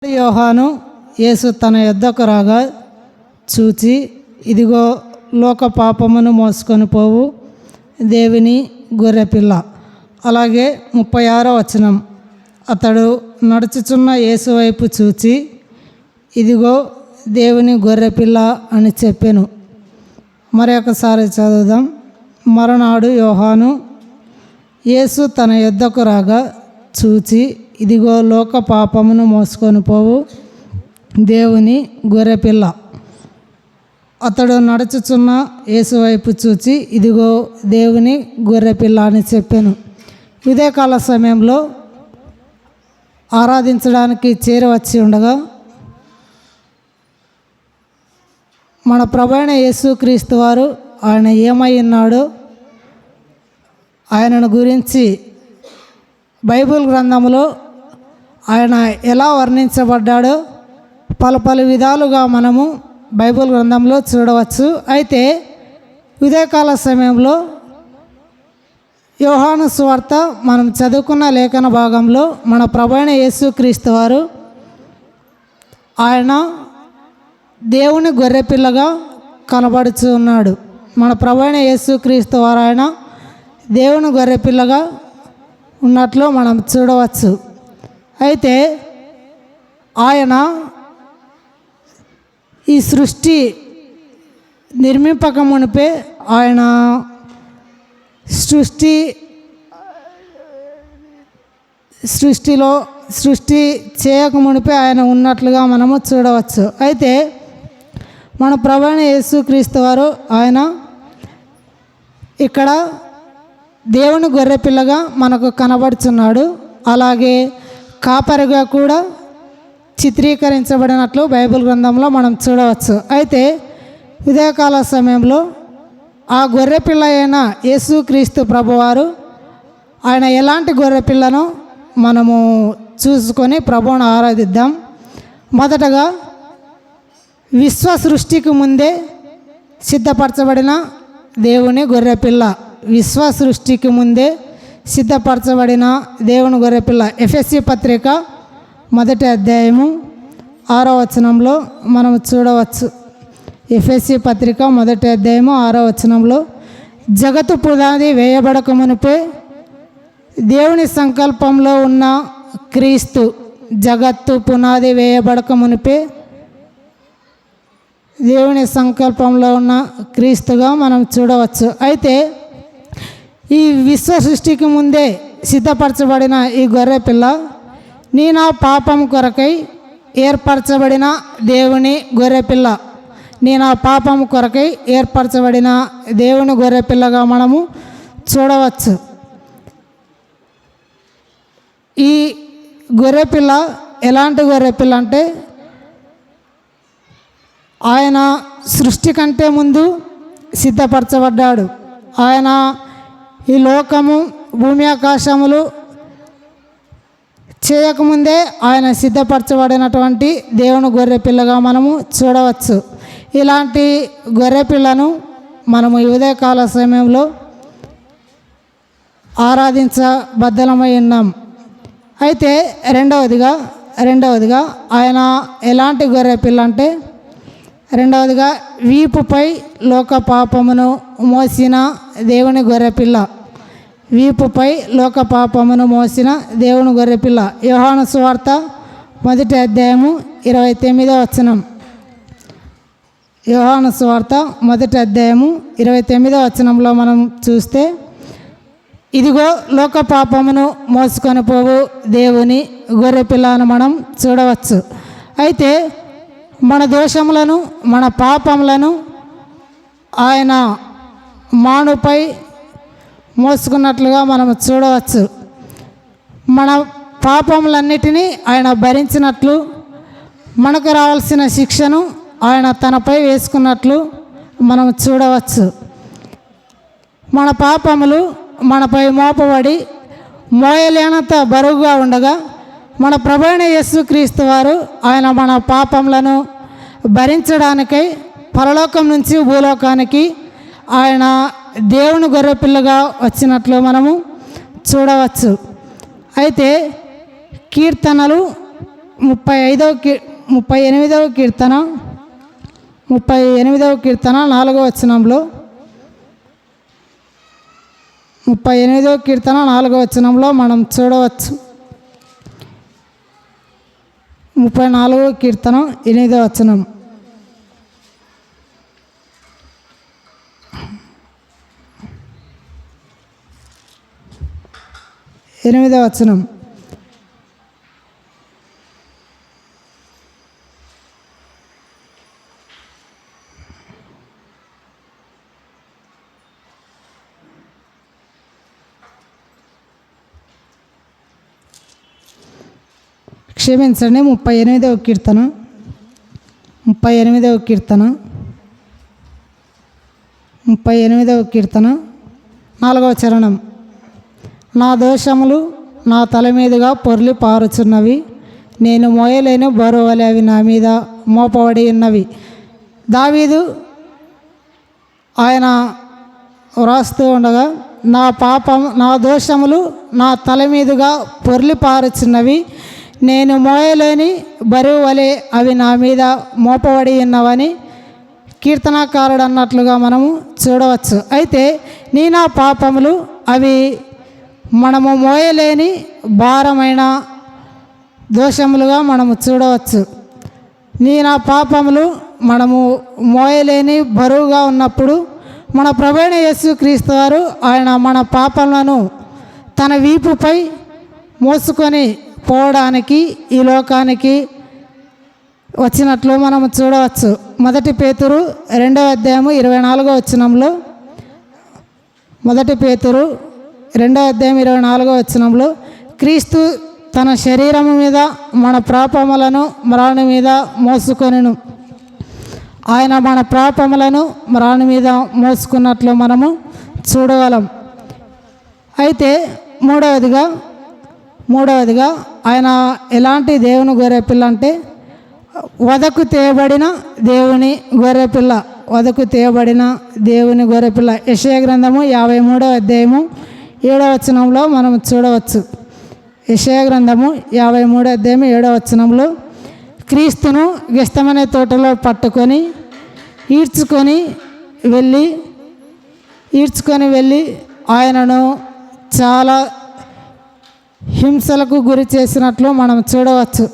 యోహాను యేసు తన యొద్దకు రాగా చూచి, ఇదిగో లోక పాపమును మోసుకొని పోవు దేవుని గొర్రెపిల్ల. అలాగే 36వ వచనం, అతడు నడుచుచున్న యేసు వైపు చూచి, ఇదిగో దేవుని గొర్రెపిల్ల అని చెప్పెను. మరి ఒకసారి చదువుదాం. మరునాడు యోహాను యేసు తన యొద్దకు రాగా చూచి, ఇదిగో లోక పాపమును మోసుకొని పోవు దేవుని గొర్రెపిల్ల. అతడు నడుచుచున్న యేసు వైపు చూచి, ఇదిగో దేవుని గొర్రెపిల్ల అని చెప్పాను. ఉదయకాల సమయంలో ఆరాధించడానికి చేరవచ్చి ఉండగా మన ప్రభువైన యేసుక్రీస్తు వారు ఆయన ఏమై ఉన్నాడో ఆయనను గురించి బైబిల్ గ్రంథంలో ఆయన ఎలా వర్ణించబడ్డాడో పలు విధాలుగా మనము బైబిల్ గ్రంథంలో చూడవచ్చు. అయితే ఉదయకాల సమయంలో యోహాను సువార్త మనం చదువుకున్న లేఖన భాగంలో మన ప్రభువైన యేసుక్రీస్తు వారు ఆయన దేవుని గొర్రెపిల్లగా కనబడుచు ఉన్నాడు. మన ప్రభువైన యేసుక్రీస్తు వారు ఆయన దేవుని గొర్రెపిల్లగా ఉన్నట్లు మనం చూడవచ్చు. అయితే ఆయన ఈ సృష్టి నిర్మింపక మునిపే, ఆయన సృష్టి చేయక మునిపే ఆయన ఉన్నట్లుగా మనము చూడవచ్చు. అయితే మన ప్రభువైన యేసుక్రీస్తు వారు ఆయన ఇక్కడ దేవుని గొర్రెపిల్లగా మనకు కనబడుచున్నాడు. అలాగే కాపరిగా కూడా చిత్రీకరించబడినట్లు బైబిల్ గ్రంథంలో మనం చూడవచ్చు. అయితే ఉదయకాల సమయంలో ఆ గొర్రెపిల్ల అయిన యేసుక్రీస్తు ప్రభువారు ఆయన ఎలాంటి గొర్రెపిల్లను మనము చూసుకొని ప్రభువును ఆరాధిద్దాం. మొదటగా విశ్వ సృష్టికి ముందే సిద్ధపరచబడిన దేవుని గొర్రెపిల్ల. విశ్వ సృష్టికి ముందే సిద్ధపరచబడిన దేవుని గొర్రెపిల్ల. ఎఫెసీ పత్రిక 1వ అధ్యాయము 6వ వచనంలో మనం చూడవచ్చు. ఎఫెసీ పత్రిక 1వ అధ్యాయము 6వ వచనంలో, జగత్తు పునాది వేయబడక మునిపే దేవుని సంకల్పంలో ఉన్న క్రీస్తు, జగత్తు పునాది వేయబడక మునిపే దేవుని సంకల్పంలో ఉన్న క్రీస్తుగా మనం చూడవచ్చు. అయితే ఈ విశ్వ సృష్టికి ముందే సిద్ధపరచబడిన ఈ గొర్రెపిల్ల నీ నా పాపం కొరకై ఏర్పరచబడిన దేవుని గొర్రెపిల్ల. నీ నా పాపం కొరకై ఏర్పరచబడిన దేవుని గొర్రెపిల్లగా మనము చూడవచ్చు. ఈ గొర్రెపిల్ల ఎలాంటి గొర్రెపిల్ల అంటే, ఆయన సృష్టి కంటే ముందు సిద్ధపరచబడ్డాడు. ఆయన ఈ లోకము భూమి ఆకాశములు చేయకముందే ఆయన సిద్ధపరచబడినటువంటి దేవుని గొర్రెపిల్లగా మనము చూడవచ్చు. ఇలాంటి గొర్రెపిల్లను మనము ఈ ఉదయకాల సమయంలో ఆరాధించబద్ధమై ఉన్నాం. అయితే రెండవదిగా ఆయన ఎలాంటి గొర్రెపిల్ల అంటే, రెండవదిగా వీపుపై లోక పాపమును మోసిన దేవుని గొర్రెపిల్ల. వీపుపై లోక పాపమును మోసిన దేవుని గొర్రెపిల్ల. యోహాను సువార్త 1వ అధ్యాయము 29వ వచనం. యోహాను సువార్త 1వ అధ్యాయము 29వ వచనంలో మనం చూస్తే, ఇదిగో లోక పాపమును మోసుకొని పోవు దేవుని గొర్రెపిల్ల అని మనం చూడవచ్చు. అయితే మన దోషములను మన పాపములను ఆయన మానుపై మోసుకున్నట్లుగా మనం చూడవచ్చు. మన పాపములన్నిటినీ ఆయన భరించినట్లు, మనకు రావాల్సిన శిక్షను ఆయన తనపై వేసుకున్నట్లు మనం చూడవచ్చు. మన పాపములు మనపై మోపబడి మోయలేనంత బరువుగా ఉండగా మన ప్రభువైన యేసుక్రీస్తు వారు ఆయన మన పాపములను భరించడానికై పరలోకం నుంచి భూలోకానికి ఆయన దేవుని గొర్రెపిల్లగా వచ్చినట్లు మనము చూడవచ్చు. అయితే కీర్తనలు 38వ కీర్తన 4వ వచనంలో 38వ కీర్తన 4వ వచనంలో మనం చూడవచ్చు. 34వ కీర్తన 8వ వచనం. ఎనిమిదవ వచనం. క్షమించండి, 38వ కీర్తన 38వ కీర్తన 38వ కీర్తన 4వ చరణం. నా దోషములు నా తల మీదుగా పొర్లి పారుచున్నవి, నేను మోయలేని బరువలే అవి నా మీద మోపబడి ఉన్నవి. దావీదు ఆయన వ్రాస్తూ ఉండగా, నా దోషములు నా తల మీదుగా పొర్లి పారుచున్నవి, నేను మోయలేని బరువు వలె అవి నా మీద మోపబడి ఉన్నవని కీర్తనాకారుడు అన్నట్లుగా మనము చూడవచ్చు. అయితే నా పాపములు అవి మనము మోయలేని భారమైన దోషములుగా మనము చూడవచ్చు. నా పాపములు మనము మోయలేని బరువుగా ఉన్నప్పుడు మన ప్రభువైన యేసుక్రీస్తు వారు ఆయన మన పాపములను తన వీపుపై మోసుకొని పోవడానికి ఈ లోకానికి వచ్చినట్లు మనము చూడవచ్చు. 1 పేతురు 2వ అధ్యాయము 24వ వచనంలో 1 పేతురు 2వ అధ్యాయం 24వ వచనంలో క్రీస్తు తన శరీరము మీద మన పాపములను మ్రాణి మీద మోసుకొనెను. ఆయన మన పాపములను మ్రాణి మీద మోసుకున్నట్లు మనము చూడగలం. అయితే మూడవదిగా ఆయన ఎలాంటి దేవుని గొర్రెపిల్ల అంటే వధకు తేయబడిన దేవుని గొర్రెపిల్ల. వధకు తేయబడిన దేవుని గొర్రెపిల్ల. యెషయా గ్రంథము 53వ అధ్యాయము 7వ వచనంలో మనం చూడవచ్చు. యెషయా గ్రంథము 53వ అధ్యాయం 7వ వచనంలో క్రీస్తును గెత్సేమనే తోటలో పట్టుకొని ఈడ్చుకొని వెళ్ళి ఆయనను చాలా హింసలకు గురి చేసినట్లు మనం చూడవచ్చు.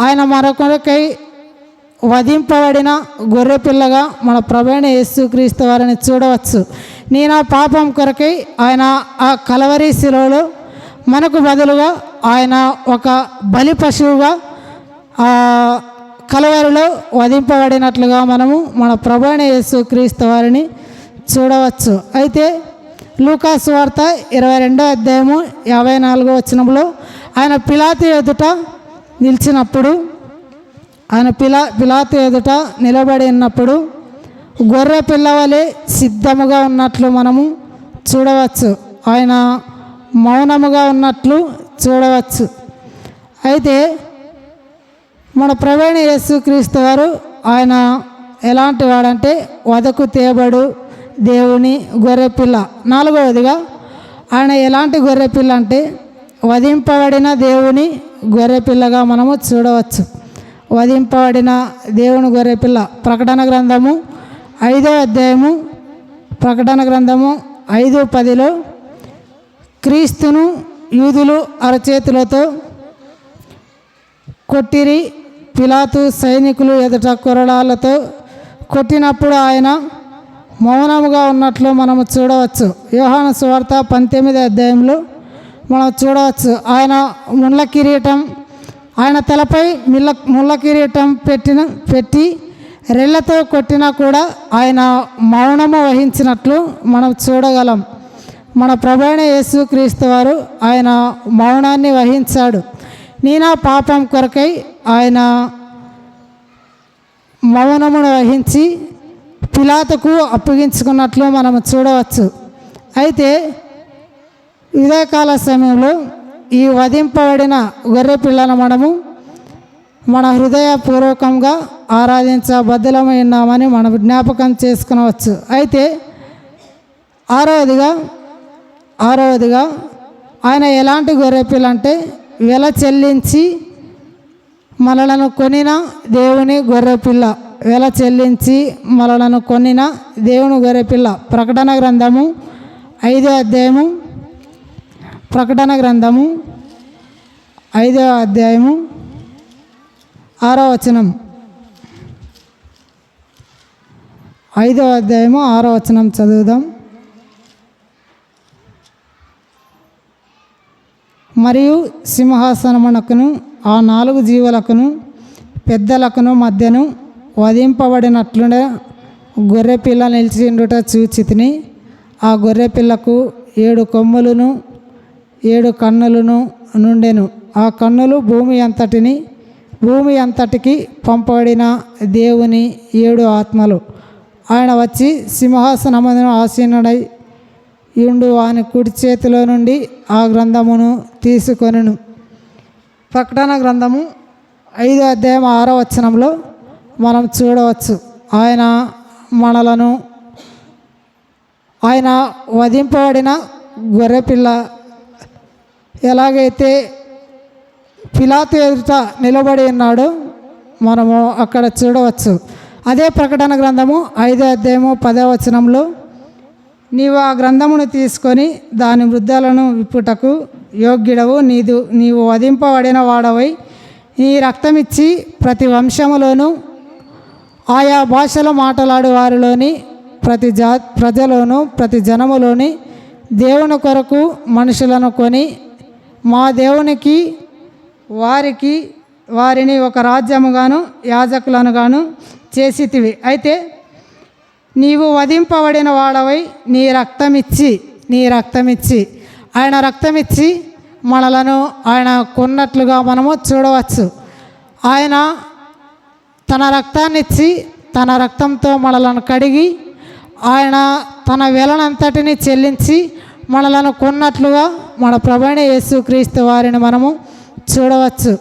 ఆయన మరొకరికై వధింపబడిన గొర్రెపిల్లగా మన ప్రభువైన యేసుక్రీస్తు వారిని చూడవచ్చు. నా పాపం కొరకై ఆయన ఆ కలవరి శిలువలో మనకు బదులుగా ఆయన ఒక బలి పశువుగా కలవరిలో వధింపబడినట్లుగా మనము మన ప్రభువైన యేసుక్రీస్తు వారిని చూడవచ్చు. అయితే లూకా సువార్త 22వ అధ్యాయము 54వ వచనంలో ఆయన పిలాతు ఎదుట నిలిచినప్పుడు, ఆయన పిలాతు ఎదుట నిలబడి ఉన్నప్పుడు గొర్రె పిల్లవలే సిద్ధముగా ఉన్నట్లు మనము చూడవచ్చు. ఆయన మౌనముగా ఉన్నట్లు చూడవచ్చు. అయితే మన ప్రభువైన యేసుక్రీస్తు వారు ఆయన ఎలాంటి వాడంటే వధకు తేబడు దేవుని గొర్రెపిల్ల. 4వదిగా ఆయన ఎలాంటి గొర్రెపిల్ల అంటే వధింపబడిన దేవుని గొర్రెపిల్లగా మనము చూడవచ్చు. వధింపబడిన దేవుని గొర్రెపిల్ల. ప్రకటన గ్రంథము 5వ అధ్యాయము 5:10లో క్రీస్తును యూదులు అరచేతులతో కొట్టిరి, పిలాతు సైనికులు ఎదుట కొరడాలతో కొట్టినప్పుడు ఆయన మౌనముగా ఉన్నట్లు మనము చూడవచ్చు. యోహాను సువార్త 19వ అధ్యాయంలో మనం చూడవచ్చు. ఆయన ఆయన తలపై ముళ్ళ కిరీటం పెట్టి రెళ్ళతో కొట్టినా కూడా ఆయన మౌనము వహించినట్లు మనం చూడగలం. మన ప్రభువైన యేసుక్రీస్తు వారు ఆయన మౌనాన్ని వహించాడు. నా పాపం కొరకై ఆయన మౌనమును వహించి పిలాతుకు అప్పగించుకున్నట్లు మనం చూడవచ్చు. అయితే ఉదయకాల సమయంలో ఈ వధింపబడిన గొర్రె పిల్లను మనము మన హృదయపూర్వకంగా ఆరాధించబద్ధులమై ఉన్నామని మనం జ్ఞాపకం చేసుకునవచ్చు. అయితే ఆరవదిగా ఆయన ఎలాంటి గొర్రెపిల్ల అంటే వెల చెల్లించి మనలను కొనిన దేవుని గొర్రెపిల్ల, వెల చెల్లించి మనలను కొనిన దేవుని గొర్రెపిల్ల. ప్రకటన గ్రంథము 5వ అధ్యాయము, ప్రకటన గ్రంథము 5వ అధ్యాయము 6వ వచనం. 5వ అధ్యాయము 6వ వచనం చదువుదాం. మరియు సింహాసనమునకును ఆ 4 జీవులకును పెద్దలకును మధ్యను వధింపబడినట్లుండే గొర్రెపిల్ల నిలిచిండుట చూచితిని. ఆ గొర్రెపిల్లకు 7 కొమ్ములను 7 కన్నులను నుండెను. ఆ కన్నులు భూమి అంతటికి పంపబడిన దేవుని 7 ఆత్మలు. ఆయన వచ్చి సింహాసనమున ఆసీనుడై యుండు వాని కుడి చేతిలో నుండి ఆ గ్రంథమును తీసుకొనెను. ప్రకటన గ్రంథము 5వ అధ్యాయం 6వ వచనంలో మనం చూడవచ్చు. ఆయన వధింపబడిన గొర్రెపిల్ల ఎలాగైతే పిలాతు ఎదుట నిలబడి ఉన్నాడో మనము అక్కడ చూడవచ్చు. అదే ప్రకటన గ్రంథము 5వ అధ్యాయము 10వ వచనంలో, నీవు ఆ గ్రంథమును తీసుకొని దాని వృద్ధాలను విప్పుటకు యోగ్యుడవు, నీవు వధింపబడిన వాడవై నీ రక్తమిచ్చి ప్రతి వంశములోను ఆయా భాషలో మాట్లాడు వారిలోని ప్రతి ప్రజలోను ప్రతి జనములోని దేవుని కొరకు మనుషులను కొని మా దేవునికి వారిని ఒక రాజ్యముగాను యాజకులనుగాను చేసితివి. అయితే నీవు వధింపబడిన వాడవై నీ రక్తమిచ్చి ఆయన రక్తమిచ్చి మనలను ఆయన కొన్నట్లుగా మనము చూడవచ్చు. ఆయన తన రక్తాన్నిచ్చి తన రక్తంతో మనలను కడిగి ఆయన తన వెలనంతటిని చెల్లించి మనలను కొన్నట్లుగా మన ప్రభువైన యేసుక్రీస్తు వారిని మనము చూడవచ్చు.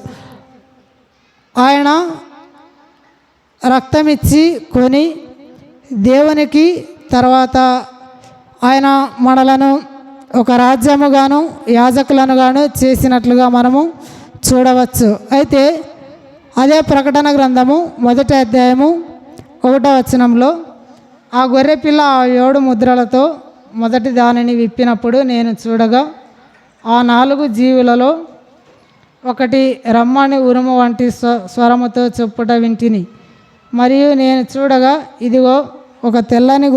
ఆయన రక్తమిచ్చి కొని దేవునికి, తర్వాత ఆయన మనలను ఒక రాజ్యముగాను యాజకులనుగాను చేసినట్లుగా మనము చూడవచ్చు. అయితే అదే ప్రకటన గ్రంథము 1వ అధ్యాయము 1వ వచనంలో, ఆ గొర్రెపిల్ల ఆ 7 ముద్రలతో మొదటి దానిని విప్పినప్పుడు నేను చూడగా ఆ 4 జీవులలో ఒకటి రమ్మని ఉరుము వంటి స్వరముతో చెప్పుట వింటిని. మరియు నేను చూడగా ఇదిగో ఒక తెల్లని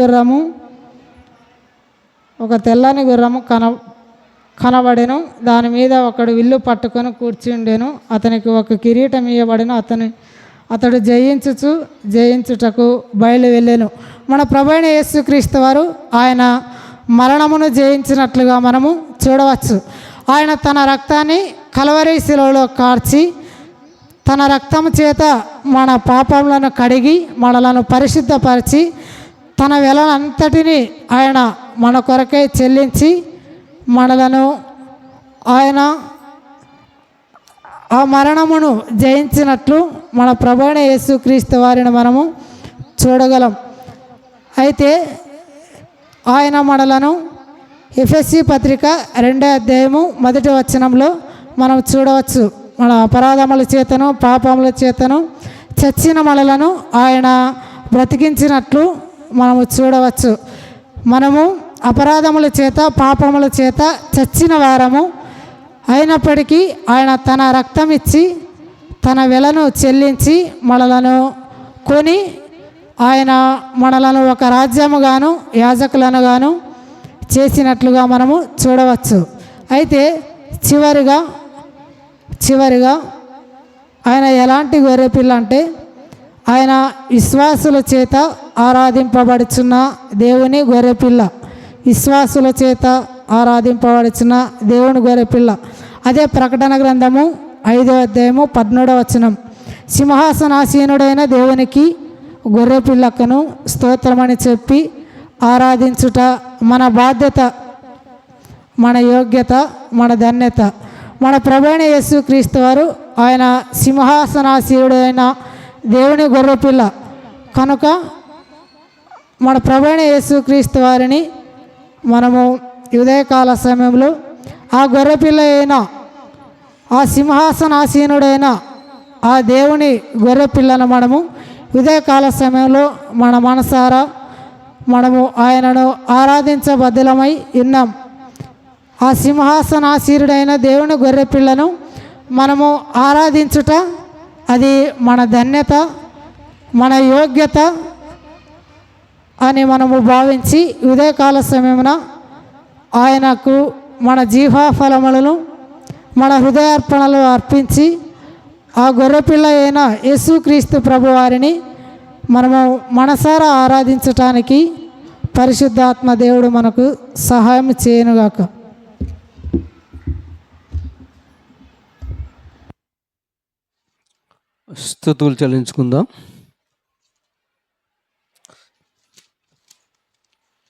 గుర్రము కనబడెను. దాని మీద ఒకడు విల్లు పట్టుకొని కూర్చుండెను. అతనికి ఒక కిరీటం ఇయ్యబడెను. అతడు జయించుటకు బయలు వెళ్ళెను. మన ప్రభువైన యేసుక్రీస్తు వారు ఆయన మరణమును జయించినట్లుగా మనము చూడవచ్చు. ఆయన తన రక్తాన్ని కల్వరి శిలువలో కార్చి తన రక్తము చేత మన పాపములను కడిగి మనలను పరిశుద్ధపరిచి తన వెలనంతటిని ఆయన మన కొరకై చెల్లించి మనలను ఆయన ఆ మరణమును జయించినట్లు మన ప్రభువైన యేసుక్రీస్తు వారిని మనము చూడగలం. అయితే ఆయన మనలను ఎఫెసీ పత్రిక 2వ అధ్యాయము 1వ వచనంలో మనం చూడవచ్చు. మన అపరాధముల చేతను పాపముల చేతను చచ్చిన మనలను ఆయన బ్రతికించినట్లు మనము చూడవచ్చు. మనము అపరాధముల చేత పాపముల చేత చచ్చిన వారము అయినప్పటికీ ఆయన తన రక్తం ఇచ్చి తన వెలను చెల్లించి మనలను కొని ఆయన మనలను ఒక రాజ్యముగాను యాజకులనుగాను చేసినట్లుగా మనము చూడవచ్చు. అయితే చివరిగా ఆయన ఎలాంటి గొర్రెపిల్ల అంటే ఆయన విశ్వాసుల చేత ఆరాధింపబడుచున్న దేవుని గొర్రెపిల్ల. విశ్వాసుల చేత ఆరాధింపబడుచున్న దేవుని గొర్రెపిల్ల. అదే ప్రకటన గ్రంథము 5వ అధ్యాయము 13వ వచనం, సింహాసనాసీనుడైన దేవునికి గొర్రెపిల్లకును స్తోత్రమని చెప్పి ఆరాధించుట మన బాధ్యత, మన యోగ్యత, మన ధన్యత. మన ప్రభువైన యేసుక్రీస్తు వారు ఆయన సింహాసనాసీనుడైన దేవుని గొర్రెపిల్ల కనుక మన ప్రభువైన యేసుక్రీస్తు వారిని మనము ఉదయకాల సమయంలో ఆ గొర్రెపిల్ల అయిన ఆ సింహాసనాసీనుడైన ఆ దేవుని గొర్రె పిల్లను మనము ఉదయకాల సమయంలో మన మనసారా మనము ఆయనను ఆరాధించబద్ధులమై ఉన్నాం. ఆ సింహాసనాసీనుడైన దేవుని గొర్రె పిల్లను మనము ఆరాధించుట అది మన ధన్యత, మన యోగ్యత అని మనము భావించి ఉదయకాల సమయమున ఆయనకు మన జీవాఫలములను మన హృదయార్పణలు అర్పించి ఆ గొర్రెపిల్ల అయిన యేసుక్రీస్తు ప్రభువారిని మనము మనసారా ఆరాధించటానికి పరిశుద్ధాత్మ దేవుడు మనకు సహాయం చేయనుగాక. స్తుతులు చెల్లించుకుందాం.